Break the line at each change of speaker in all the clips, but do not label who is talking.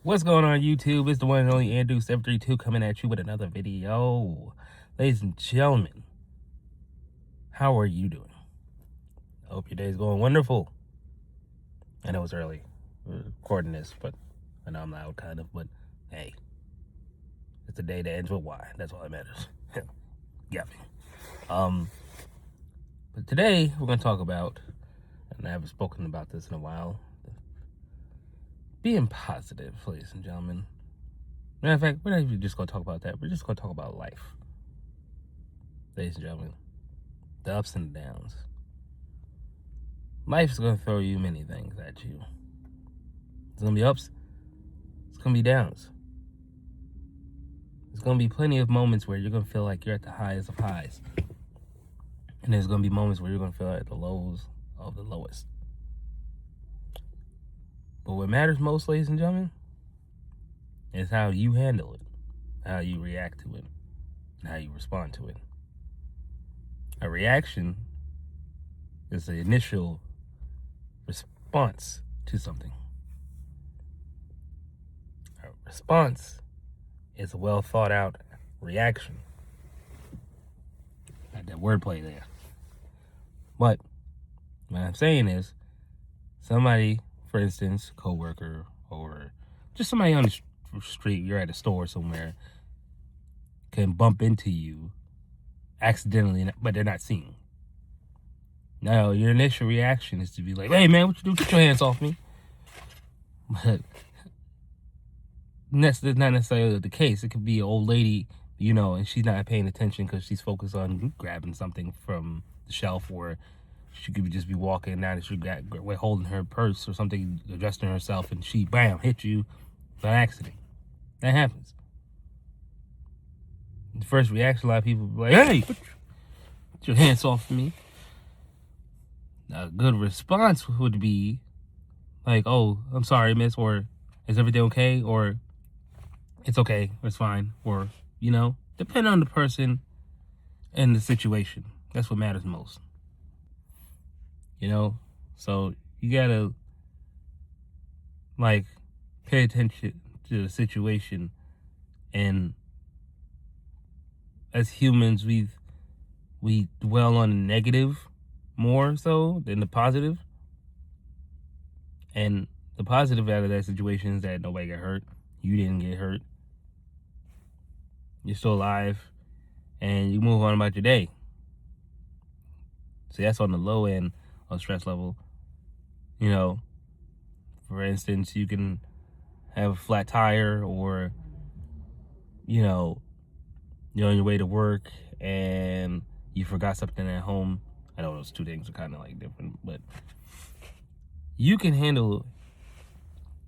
What's going on, YouTube? It's the one and only Andrew732 coming at you with another video. Ladies and gentlemen, how are you doing? I hope your day is going wonderful. I know it's early. We're recording this, but I know I'm loud kind of, but hey, it's a day that ends with Y. That's all that matters. Got me. But today we're going to talk about, and I haven't spoken about this in a while, being positive, ladies and gentlemen. Matter of fact, we're not even just going to talk about that. We're just going to talk about life. Ladies and gentlemen, the ups and downs. Life's going to throw you many things at you. It's going to be ups. It's going to be downs. There's going to be plenty of moments where you're going to feel like you're at the highest of highs. And there's going to be moments where you're going to feel at the lows of the lowest. But what matters most, ladies and gentlemen, is how you handle it, how you react to it, and how you respond to it. A reaction is the initial response to something. A response is a well thought out reaction. Got that wordplay there. But what I'm saying is, somebody, for instance, coworker or just somebody on the street, you're at a store somewhere, can bump into you accidentally, but they're not seeing. Now, your initial reaction is to be like, hey man, what you do? Get your hands off me. But that's not necessarily the case. It could be an old lady, and she's not paying attention because she's focused on grabbing something from the shelf, or she could just be walking down the street, holding her purse or something, adjusting herself, and she, bam, hit you by accident. That happens. The first reaction, a lot of people be like, hey, put your hands off me. A good response would be like, oh, I'm sorry, miss, or is everything okay, or it's okay, it's fine, or, depend on the person and the situation. That's what matters most. So you gotta, pay attention to the situation. And as humans, we dwell on the negative more so than the positive. And the positive out of that situation is that nobody got hurt. You didn't get hurt. You're still alive. And you move on about your day. So that's on the low end of stress level. For instance, you can have a flat tire, or, you're on your way to work and you forgot something at home. I know those two things are kind of different, but you can handle it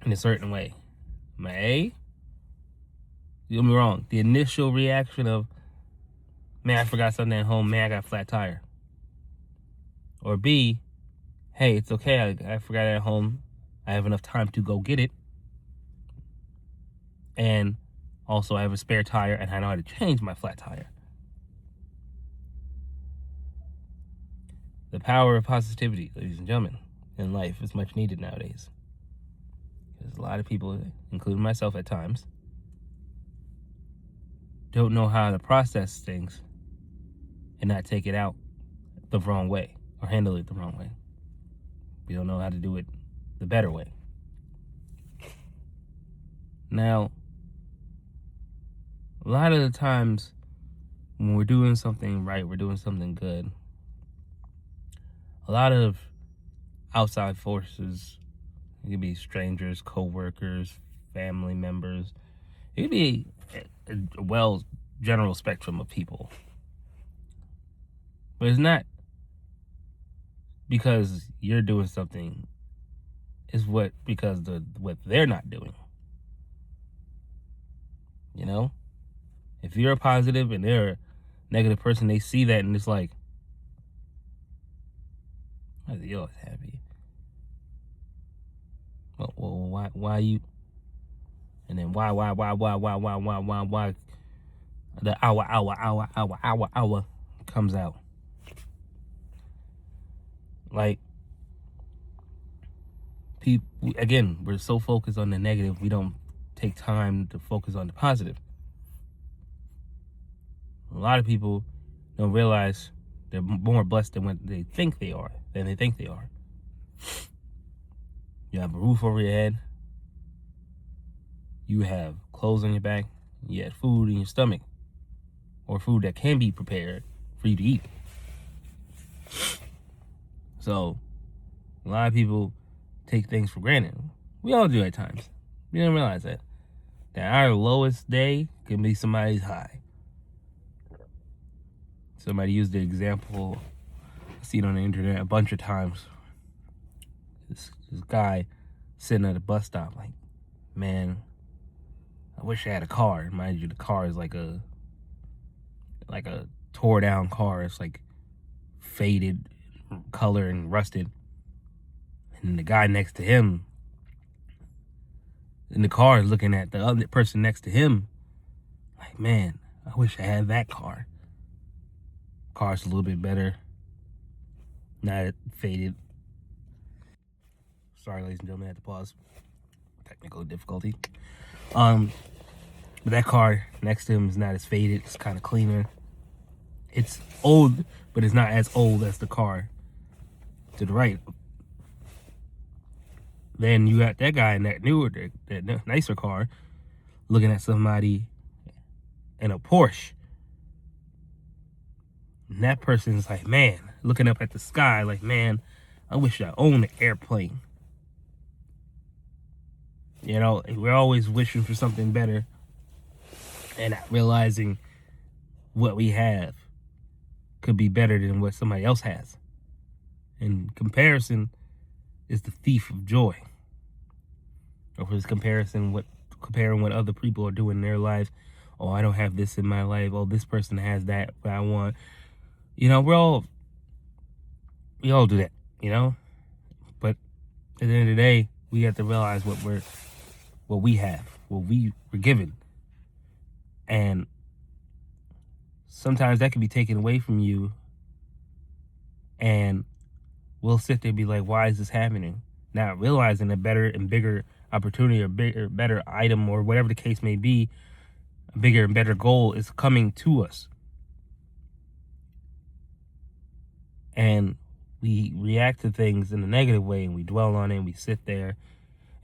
in a certain way. Don't get me wrong, the initial reaction of, man, I forgot something at home, man, I got a flat tire. Or B, hey, it's okay, I forgot it at home, I have enough time to go get it. And also I have a spare tire and I know how to change my flat tire. The power of positivity, ladies and gentlemen, in life is much needed nowadays. Because a lot of people, including myself at times, don't know how to process things and not take it out the wrong way or handle it the wrong way. We don't know how to do it the better way. Now, a lot of the times when we're doing something right, we're doing something good, a lot of outside forces, it could be strangers, co-workers, family members, it could be a general spectrum of people. But it's not because you're doing something, it's because what they're not doing. If you're a positive and they're a negative person, they see that and it's like, why is he always happy? Well, why you? And then why? The hour comes out. People, again, we're so focused on the negative, we don't take time to focus on the positive. A lot of people don't realize they're more blessed than what they think they are. You have a roof over your head. You have clothes on your back. You have food in your stomach, or food that can be prepared for you to eat. So, a lot of people take things for granted. We all do at times. We don't realize that our lowest day can be somebody's high. Somebody used the example, I see it on the internet a bunch of times. This guy sitting at a bus stop, like, man, I wish I had a car. Mind you, the car is like a tore down car. It's like faded color and rusted. And the guy next to him in the car is looking at the other person next to him, like, man, I wish I had that car. Car's a little bit better, not faded. Sorry, ladies and gentlemen, I had to pause. Technical difficulty. But that car next to him is not as faded. It's kind of cleaner. It's old, but it's not as old as the car to the right. Then you got that guy in that newer, that nicer car, looking at somebody in a Porsche. And that person's like, man, looking up at the sky, like, man, I wish I owned an airplane. You know, we're always wishing for something better and not realizing what we have could be better than what somebody else has. And comparison is the thief of joy. Or for this comparing what other people are doing in their life. Oh, I don't have this in my life. Oh, this person has that, but I want. You know, we all do that, you know? But at the end of the day, we have to realize what we have, what we were given. And sometimes that can be taken away from you, and we'll sit there and be like, why is this happening? Not realizing a better and bigger opportunity, or better item, or whatever the case may be, a bigger and better goal is coming to us. And we react to things in a negative way, and we dwell on it, and we sit there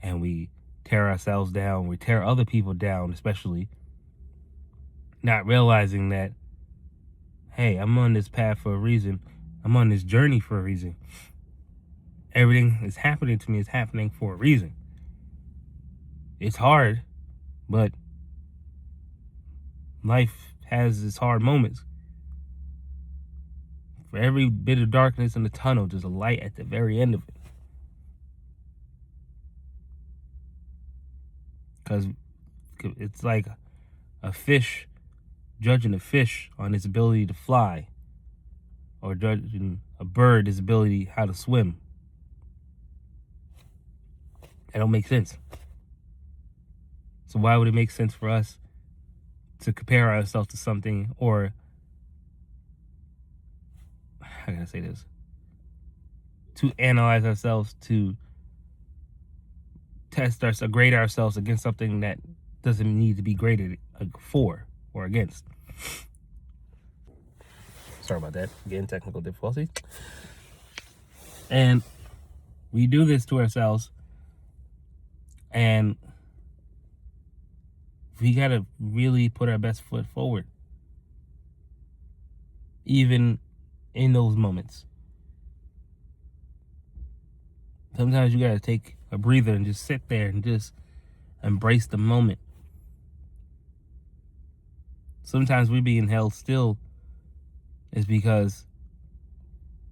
and we tear ourselves down, we tear other people down, especially, not realizing that, hey, I'm on this path for a reason. I'm on this journey for a reason. Everything is happening to me is happening for a reason. It's hard, but life has its hard moments. For every bit of darkness in the tunnel, there's a light at the very end of it. Because it's like a fish judging a fish on its ability to fly, or judging a bird its ability how to swim. That don't make sense. So why would it make sense for us to compare ourselves to something, or how can I say this? To analyze ourselves, to grade ourselves against something that doesn't need to be graded for or against. Sorry about that. Again, technical difficulty. And we do this to ourselves, and we gotta really put our best foot forward, even in those moments. Sometimes you gotta take a breather and just sit there and just embrace the moment. Sometimes we being held still is because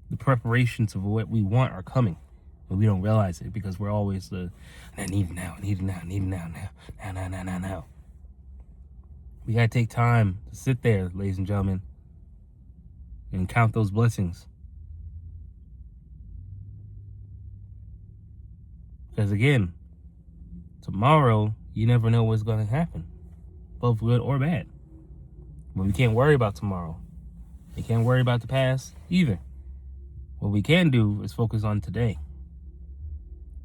the preparations of what we want are coming, but we don't realize it because we're always I need it now, I need it now, I need it now. We gotta take time to sit there, ladies and gentlemen, and count those blessings. Because again, tomorrow, you never know what's going to happen, both good or bad. But we can't worry about tomorrow. We can't worry about the past either. What we can do is focus on today.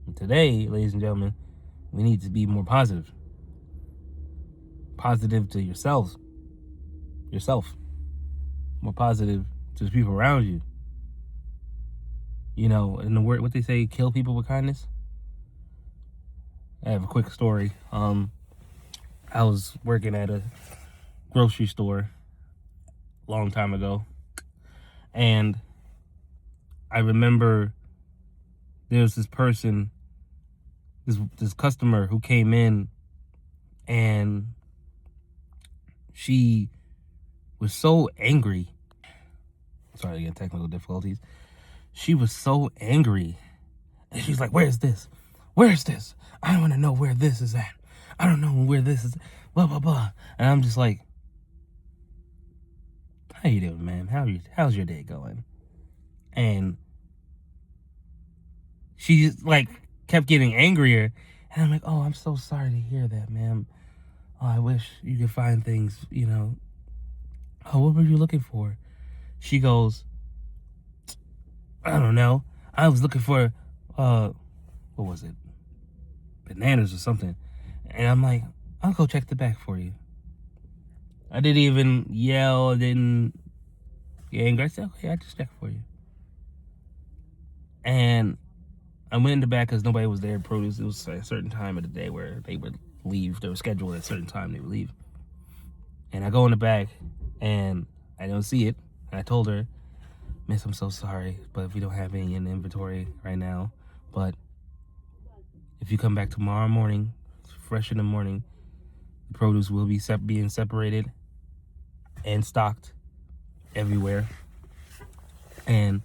And today, ladies and gentlemen, we need to be more positive. positive to yourself, more positive to the people around you. You know, in the word, what they say, kill people with kindness. I have a quick story. I was working at a grocery store a long time ago, and I remember there was this person, this customer who came in, and she was so angry. Sorry, again, technical difficulties. She was so angry, and she's like, "Where's this? Where's this? I want to know where this is at. I don't know where this is. Blah blah blah." And I'm just like, "How you doing, man? How's your day going?" And she just like kept getting angrier, and I'm like, "Oh, I'm so sorry to hear that, ma'am. Oh, I wish you could find things, you know. Oh, what were you looking for?" She goes, "I don't know. I was looking for, what was it? Bananas or something." And I'm like, "I'll go check the back for you." I didn't even yell. I didn't get angry. I said, "Okay, I just checked for you." And I went in the back because nobody was there. Produce. It was a certain time of the day where they would leave. They were scheduled at a certain time they would leave. And I go in the back, and I don't see it. And I told her, "Miss, I'm so sorry, but we don't have any in the inventory right now. But if you come back tomorrow morning, fresh in the morning, the produce will be being separated and stocked everywhere. And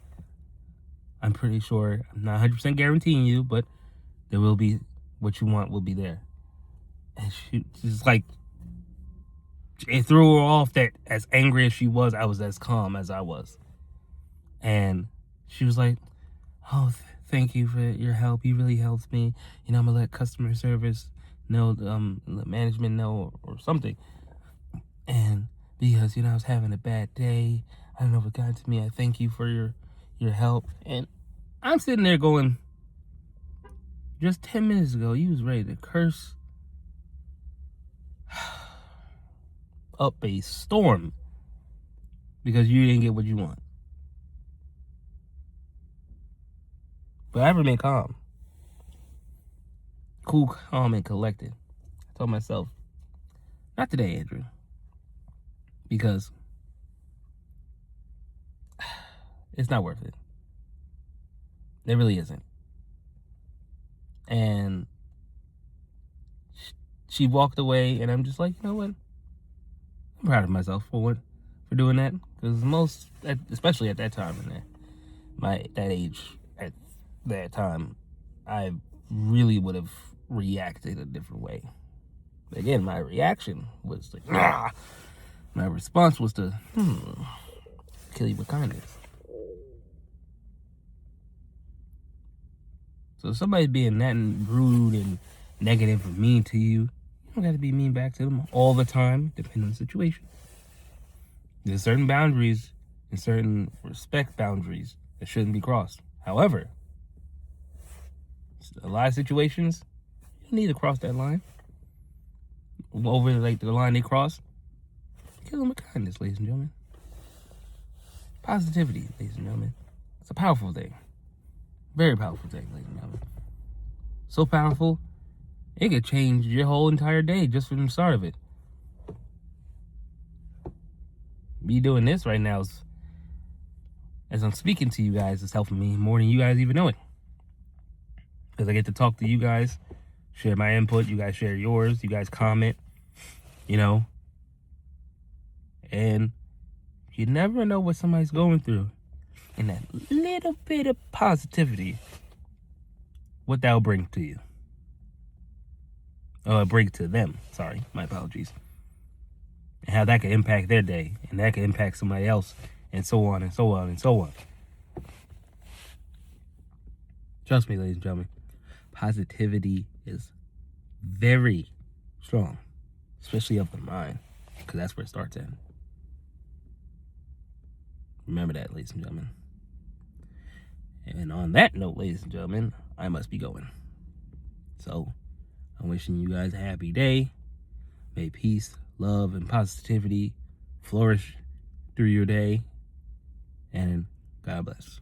I'm pretty sure, I'm not 100% guaranteeing you, but there will be, what you want will be there." And she just like, it threw her off that as angry as she was, I was as calm as I was. And she was like, "Oh, thank you for your help. You really helped me. You know, I'm gonna let customer service know, let management know or something. And because, you know, I was having a bad day. I don't know what got to me. I thank you for your help." And I'm sitting there going, just 10 minutes ago, you was ready to curse up a storm because you didn't get what you want. But I remain calm. Cool, calm, and collected. I told myself, not today, Andrew. Because it's not worth it. It really isn't. And she walked away, and I'm just like, you know what? I'm proud of myself for doing that. Because especially at that time that age, at that time, I really would have reacted a different way. But again, my reaction was like, nah. My response was to kill you with kindness. So if somebody's being that rude and negative and mean to you, you don't got to be mean back to them all the time, depending on the situation. There's certain boundaries and certain respect boundaries that shouldn't be crossed. However, a lot of situations, you don't need to cross that line. Over like the line they cross, kill them with kindness, ladies and gentlemen. Positivity, ladies and gentlemen. It's a powerful thing. Very powerful thing, ladies and gentlemen. So powerful, it could change your whole entire day just from the start of it. Me doing this right now, as I'm speaking to you guys, is helping me more than you guys even know it. Because I get to talk to you guys, share my input, you guys share yours, you guys comment, you know. And you never know what somebody's going through. And that little bit of positivity, what that'll bring to you. Bring to them. Sorry, my apologies. And how that could impact their day. And that could impact somebody else. And so on and so on and so on. Trust me, ladies and gentlemen. Positivity is very strong. Especially of the mind. Because that's where it starts at. Remember that, ladies and gentlemen. And on that note, ladies and gentlemen, I must be going. So, I'm wishing you guys a happy day. May peace, love and positivity flourish through your day. And God bless.